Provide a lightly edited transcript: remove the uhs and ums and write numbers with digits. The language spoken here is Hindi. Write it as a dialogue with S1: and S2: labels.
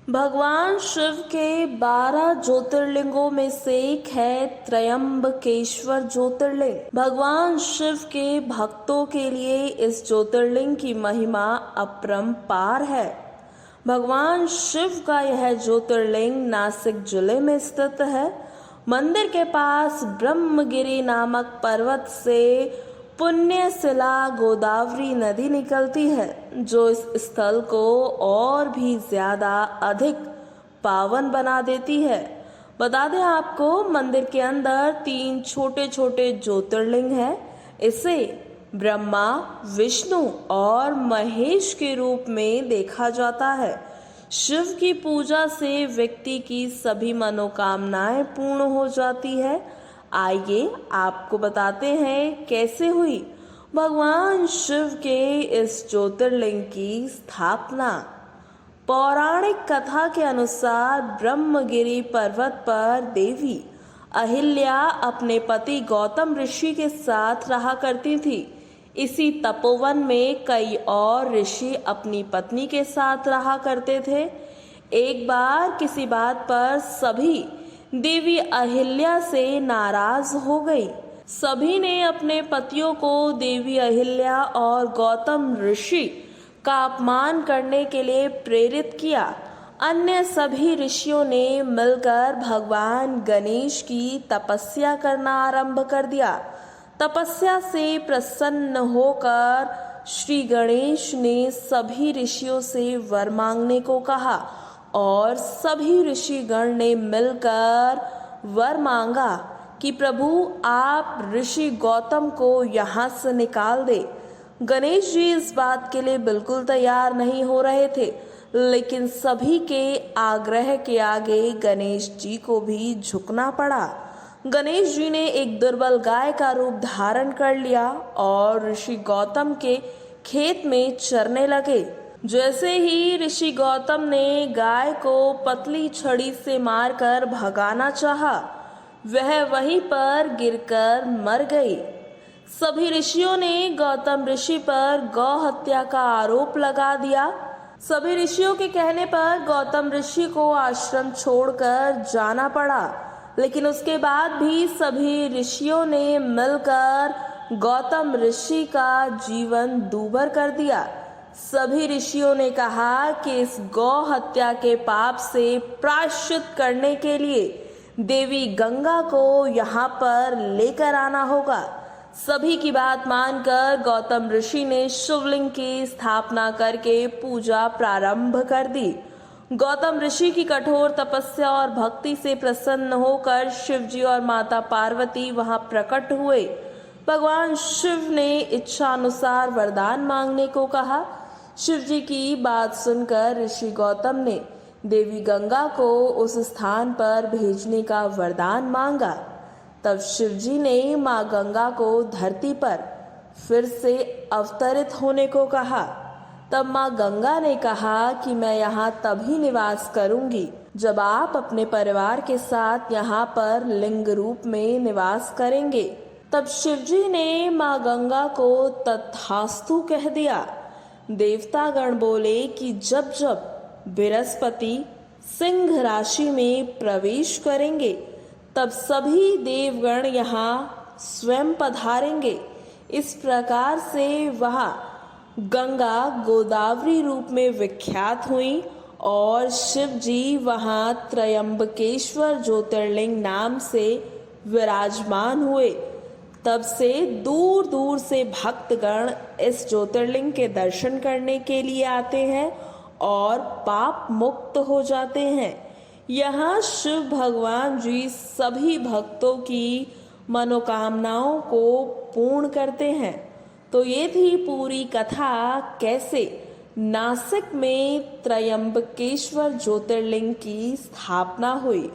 S1: भगवान शिव के 12 ज्योतिर्लिंगों में से एक है त्रयंबकेश्वर ज्योतिर्लिंग। भगवान शिव के भक्तों के लिए इस ज्योतिर्लिंग की महिमा अपरंपार है। भगवान शिव का यह ज्योतिर्लिंग नासिक जिले में स्थित है। मंदिर के पास ब्रह्मगिरी नामक पर्वत से पुण्यशिला गोदावरी नदी निकलती है, जो इस स्थल को और भी ज्यादा अधिक पावन बना देती है। बता दें आपको, मंदिर के अंदर 3 छोटे छोटे ज्योतिर्लिंग हैं। इसे ब्रह्मा, विष्णु और महेश के रूप में देखा जाता है। शिव की पूजा से व्यक्ति की सभी मनोकामनाएं पूर्ण हो जाती है। आइए आपको बताते हैं कैसे हुई भगवान शिव के इस ज्योतिर्लिंग की स्थापना। पौराणिक कथा के अनुसार ब्रह्मगिरी पर्वत पर देवी अहिल्या अपने पति गौतम ऋषि के साथ रहा करती थी। इसी तपोवन में कई और ऋषि अपनी पत्नी के साथ रहा करते थे। एक बार किसी बात पर सभी देवी अहिल्या से नाराज हो गई। सभी ने अपने पतियों को देवी अहिल्या और गौतम ऋषि का अपमान करने के लिए प्रेरित किया। अन्य सभी ऋषियों ने मिलकर भगवान गणेश की तपस्या करना आरंभ कर दिया। तपस्या से प्रसन्न होकर श्री गणेश ने सभी ऋषियों से वर मांगने को कहा और सभी ऋषिगण ने मिलकर वर मांगा कि प्रभु आप ऋषि गौतम को यहाँ से निकाल दे। गणेश जी इस बात के लिए बिल्कुल तैयार नहीं हो रहे थे, लेकिन सभी के आग्रह के आगे गणेश जी को भी झुकना पड़ा। गणेश जी ने एक दुर्बल गाय का रूप धारण कर लिया और ऋषि गौतम के खेत में चरने लगे। जैसे ही ऋषि गौतम ने गाय को पतली छड़ी से मारकर भगाना चाहा, वह वहीं पर गिरकर मर गई। सभी ऋषियों ने गौतम ऋषि पर गौ हत्या का आरोप लगा दिया। सभी ऋषियों के कहने पर गौतम ऋषि को आश्रम छोड़कर जाना पड़ा, लेकिन उसके बाद भी सभी ऋषियों ने मिलकर गौतम ऋषि का जीवन दूभर कर दिया। सभी ऋषियों ने कहा कि इस गौ हत्या के पाप से प्रायश्चित करने के लिए देवी गंगा को यहाँ पर लेकर आना होगा। सभी की बात मानकर गौतम ऋषि ने शिवलिंग की स्थापना करके पूजा प्रारंभ कर दी। गौतम ऋषि की कठोर तपस्या और भक्ति से प्रसन्न होकर शिवजी और माता पार्वती वहां प्रकट हुए। भगवान शिव ने इच्छा अनुसार वरदान मांगने को कहा। शिवजी की बात सुनकर ऋषि गौतम ने देवी गंगा को उस स्थान पर भेजने का वरदान मांगा। तब शिवजी ने माँ गंगा को धरती पर फिर से अवतरित होने को कहा। तब माँ गंगा ने कहा कि मैं यहाँ तभी निवास करूंगी जब आप अपने परिवार के साथ यहाँ पर लिंग रूप में निवास करेंगे। तब शिवजी ने माँ गंगा को तथास्तु कह दिया। देवतागण बोले कि जब जब बृहस्पति सिंह राशि में प्रवेश करेंगे, तब सभी देवगण यहाँ स्वयं पधारेंगे। इस प्रकार से वहाँ गंगा गोदावरी रूप में विख्यात हुई और शिव जी वहाँ त्रयंबकेश्वर ज्योतिर्लिंग नाम से विराजमान हुए। तब से दूर दूर से भक्तगण इस ज्योतिर्लिंग के दर्शन करने के लिए आते हैं और पाप मुक्त हो जाते हैं। यहाँ शिव भगवान जी सभी भक्तों की मनोकामनाओं को पूर्ण करते हैं। तो ये थी पूरी कथा, कैसे नासिक में त्रयंबकेश्वर ज्योतिर्लिंग की स्थापना हुई।